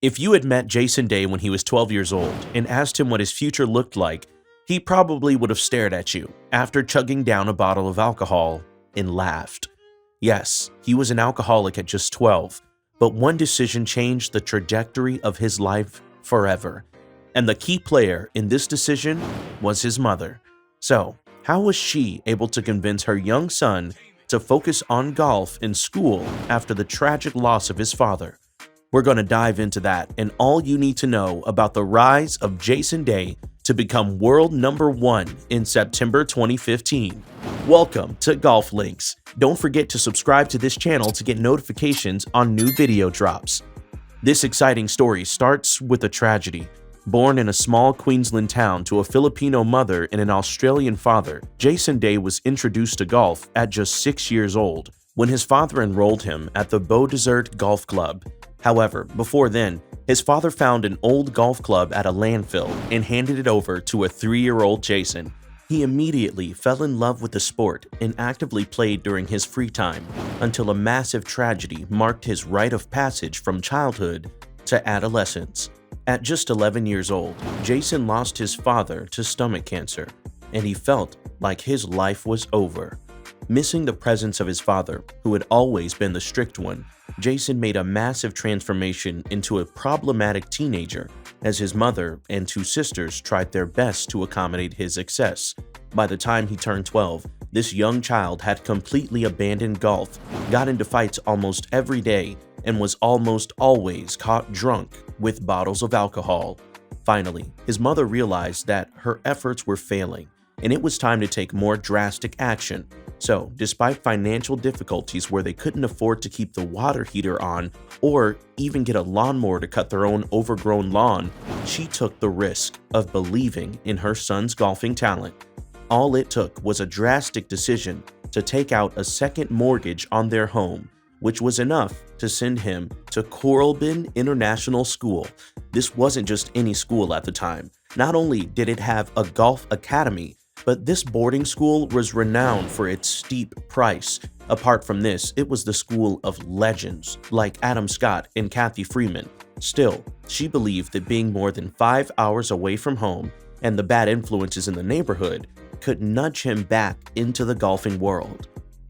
If you had met Jason Day when he was 12 years old and asked him what his future looked like, he probably would have stared at you after chugging down a bottle of alcohol and laughed. Yes, he was an alcoholic at just 12, but one decision changed the trajectory of his life forever. And the key player in this decision was his mother. So, how was she able to convince her young son to focus on golf and school after the tragic loss of his father? We're going to dive into that and all you need to know about the rise of Jason Day to become world #1 in September 2015. Welcome to Golf Links. Don't forget to subscribe to this channel to get notifications on new video drops. This exciting story starts with a tragedy. Born in a small Queensland town to a Filipino mother and an Australian father, Jason Day was introduced to golf at just 6 years old when his father enrolled him at the Beaudesert Golf Club. However, before then, his father found an old golf club at a landfill and handed it over to a 3-year-old Jason. He immediately fell in love with the sport and actively played during his free time until a massive tragedy marked his rite of passage from childhood to adolescence. At just 11 years old, Jason lost his father to stomach cancer, and he felt like his life was over. Missing the presence of his father, who had always been the strict one, Jason made a massive transformation into a problematic teenager as his mother and 2 sisters tried their best to accommodate his excess. By the time he turned 12, this young child had completely abandoned golf, got into fights almost every day, and was almost always caught drunk with bottles of alcohol. Finally, his mother realized that her efforts were failing, and it was time to take more drastic action. So, despite financial difficulties where they couldn't afford to keep the water heater on or even get a lawnmower to cut their own overgrown lawn, she took the risk of believing in her son's golfing talent. All it took was a drastic decision to take out a second mortgage on their home, which was enough to send him to Coralbin International School. This wasn't just any school at the time. Not only did it have a golf academy, but this boarding school was renowned for its steep price. Apart from this, it was the school of legends like Adam Scott and Kathy Freeman. Still, she believed that being more than 5 hours away from home and the bad influences in the neighborhood could nudge him back into the golfing world.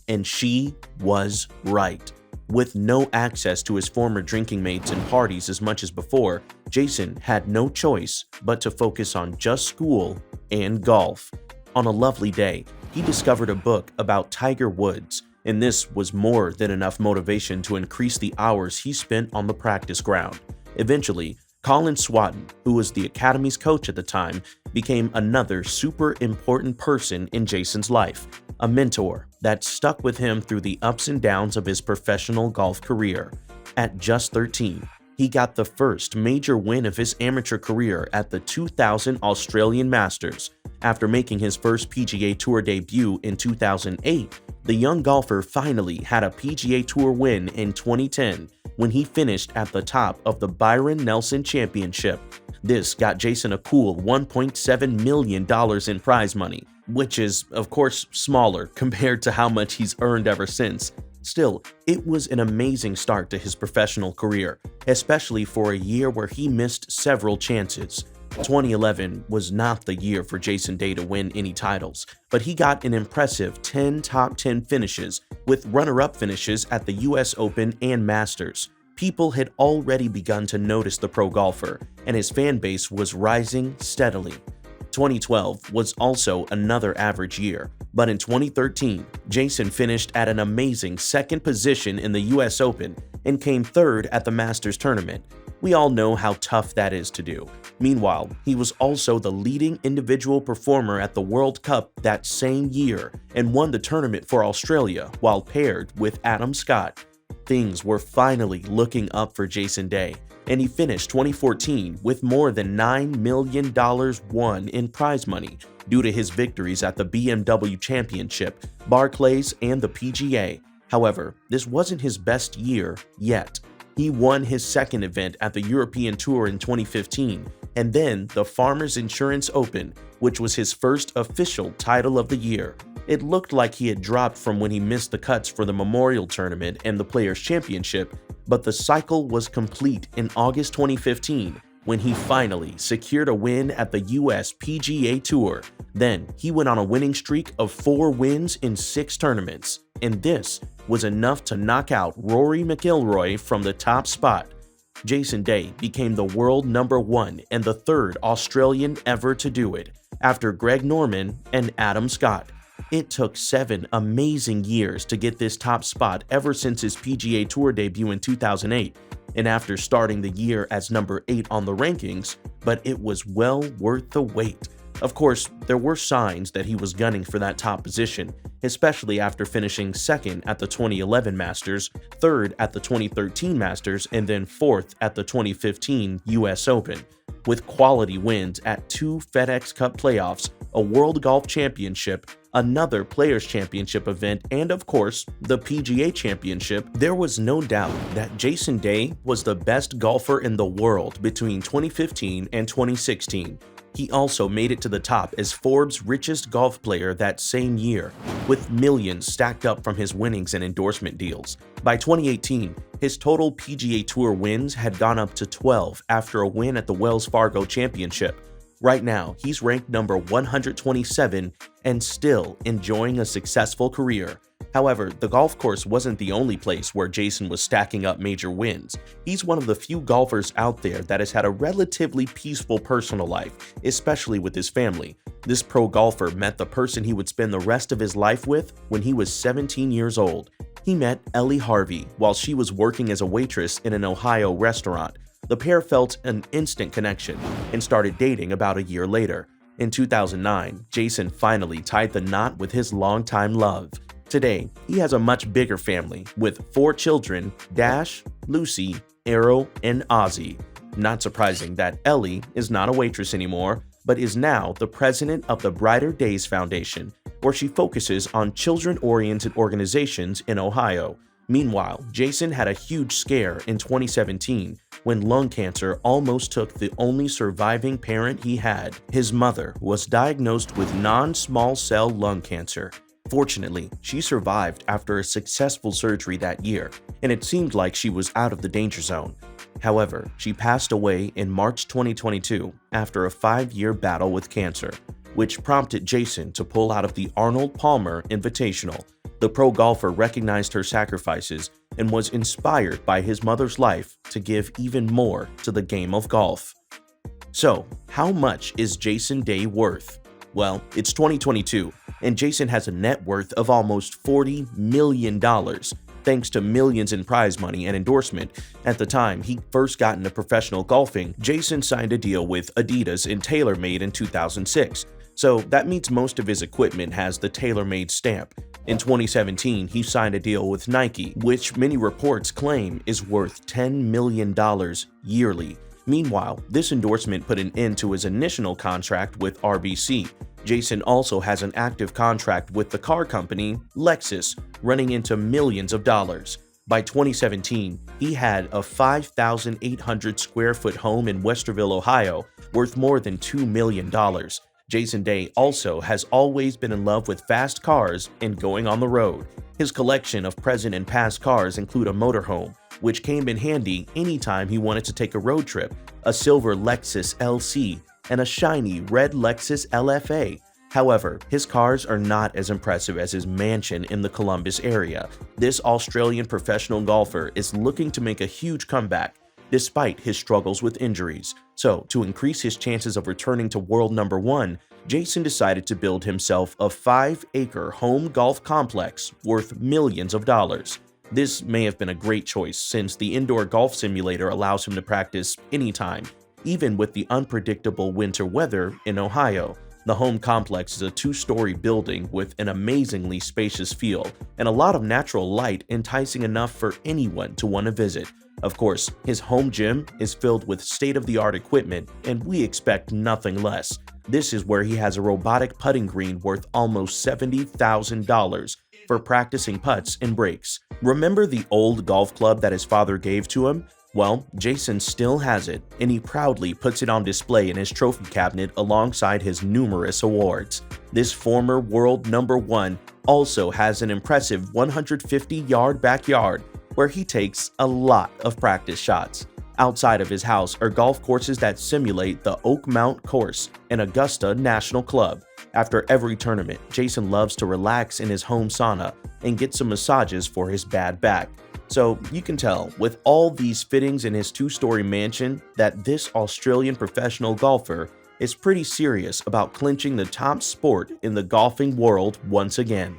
And she was right. With no access to his former drinking mates and parties as much as before, Jason had no choice but to focus on just school and golf. On a lovely day, he discovered a book about Tiger Woods, and this was more than enough motivation to increase the hours he spent on the practice ground. Eventually, Colin Swatton, who was the Academy's coach at the time, became another super important person in Jason's life, a mentor that stuck with him through the ups and downs of his professional golf career. At just 13, he got the first major win of his amateur career at the 2000 Australian Masters. After making his first PGA Tour debut in 2008, the young golfer finally had a PGA Tour win in 2010 when he finished at the top of the Byron Nelson Championship. This got Jason a cool $1.7 million in prize money, which is, of course, smaller compared to how much he's earned ever since. Still, it was an amazing start to his professional career, especially for a year where he missed several chances. 2011 was not the year for Jason Day to win any titles, but he got an impressive 10 top 10 finishes with runner-up finishes at the US Open and Masters. People had already begun to notice the pro golfer, and his fan base was rising steadily. 2012 was also another average year, but in 2013, Jason finished at an amazing second position in the US Open and came third at the Masters tournament. We all know how tough that is to do. Meanwhile, he was also the leading individual performer at the World Cup that same year and won the tournament for Australia while paired with Adam Scott. Things were finally looking up for Jason Day, and he finished 2014 with more than $9 million won in prize money due to his victories at the BMW Championship, Barclays, and the PGA. However, this wasn't his best year yet. He won his second event at the European Tour in 2015, and then the Farmers Insurance Open, which was his first official title of the year. It looked like he had dropped from when he missed the cuts for the Memorial Tournament and the Players' Championship, but the cycle was complete in August 2015 when he finally secured a win at the US PGA Tour. Then he went on a winning streak of 4 wins in 6 tournaments, and this was enough to knock out Rory McIlroy from the top spot. Jason Day became the world #1 and the 3rd Australian ever to do it, after Greg Norman and Adam Scott. It took 7 amazing years to get this top spot ever since his PGA Tour debut in 2008, and after starting the year as number 8 on the rankings, but it was well worth the wait. Of course, there were signs that he was gunning for that top position, especially after finishing 2nd at the 2011 Masters, 3rd at the 2013 Masters, and then 4th at the 2015 US Open. With quality wins at 2 FedEx Cup playoffs, a World Golf Championship, another Players' Championship event, and of course, the PGA Championship, there was no doubt that Jason Day was the best golfer in the world between 2015 and 2016. He also made it to the top as Forbes' richest golf player that same year, with millions stacked up from his winnings and endorsement deals. By 2018, his total PGA Tour wins had gone up to 12 after a win at the Wells Fargo Championship. Right now, he's ranked number 127 and still enjoying a successful career. However, the golf course wasn't the only place where Jason was stacking up major wins. He's one of the few golfers out there that has had a relatively peaceful personal life, especially with his family. This pro golfer met the person he would spend the rest of his life with when he was 17 years old. He met Ellie Harvey while she was working as a waitress in an Ohio restaurant. The pair felt an instant connection and started dating about a year later. In 2009, Jason finally tied the knot with his longtime love. Today, he has a much bigger family with 4 children: Dash, Lucy, Arrow, and Ozzy. Not surprising that Ellie is not a waitress anymore, but is now the president of the Brighter Days Foundation, where she focuses on children-oriented organizations in Ohio. Meanwhile, Jason had a huge scare in 2017 when lung cancer almost took the only surviving parent he had. His mother was diagnosed with non-small cell lung cancer. Fortunately, she survived after a successful surgery that year, and it seemed like she was out of the danger zone. However, she passed away in March 2022 after a 5-year battle with cancer, which prompted Jason to pull out of the Arnold Palmer Invitational. The pro golfer recognized her sacrifices and was inspired by his mother's life to give even more to the game of golf. So, how much is Jason Day worth? Well, it's 2022, and Jason has a net worth of almost $40 million, thanks to millions in prize money and endorsement. At the time he first got into professional golfing, Jason signed a deal with Adidas and TaylorMade in 2006, so that means most of his equipment has the TaylorMade stamp. In 2017, he signed a deal with Nike, which many reports claim is worth $10 million yearly. Meanwhile, this endorsement put an end to his initial contract with RBC. Jason also has an active contract with the car company Lexus, running into millions of dollars. By 2017, he had a 5,800 square foot home in Westerville, Ohio, worth more than $2 million. Jason Day also has always been in love with fast cars and going on the road. His collection of present and past cars include a motorhome, which came in handy anytime he wanted to take a road trip, a silver Lexus LC, and a shiny red Lexus LFA. However, his cars are not as impressive as his mansion in the Columbus area. This Australian professional golfer is looking to make a huge comeback, despite his struggles with injuries. So, to increase his chances of returning to world #1, Jason decided to build himself a 5-acre home golf complex worth millions of dollars. This may have been a great choice since the indoor golf simulator allows him to practice anytime, even with the unpredictable winter weather in Ohio. The home complex is a 2-story building with an amazingly spacious feel and a lot of natural light, enticing enough for anyone to want to visit. Of course, his home gym is filled with state-of-the-art equipment, and we expect nothing less. This is where he has a robotic putting green worth almost $70,000 for practicing putts and breaks. Remember the old golf club that his father gave to him? Well, Jason still has it, and he proudly puts it on display in his trophy cabinet alongside his numerous awards. This former world number one also has an impressive 150-yard backyard where he takes a lot of practice shots. Outside of his house are golf courses that simulate the Oakmont Course and Augusta National Club. After every tournament, Jason loves to relax in his home sauna and get some massages for his bad back. So you can tell, with all these fittings in his two-story mansion, that this Australian professional golfer is pretty serious about clinching the top sport in the golfing world once again.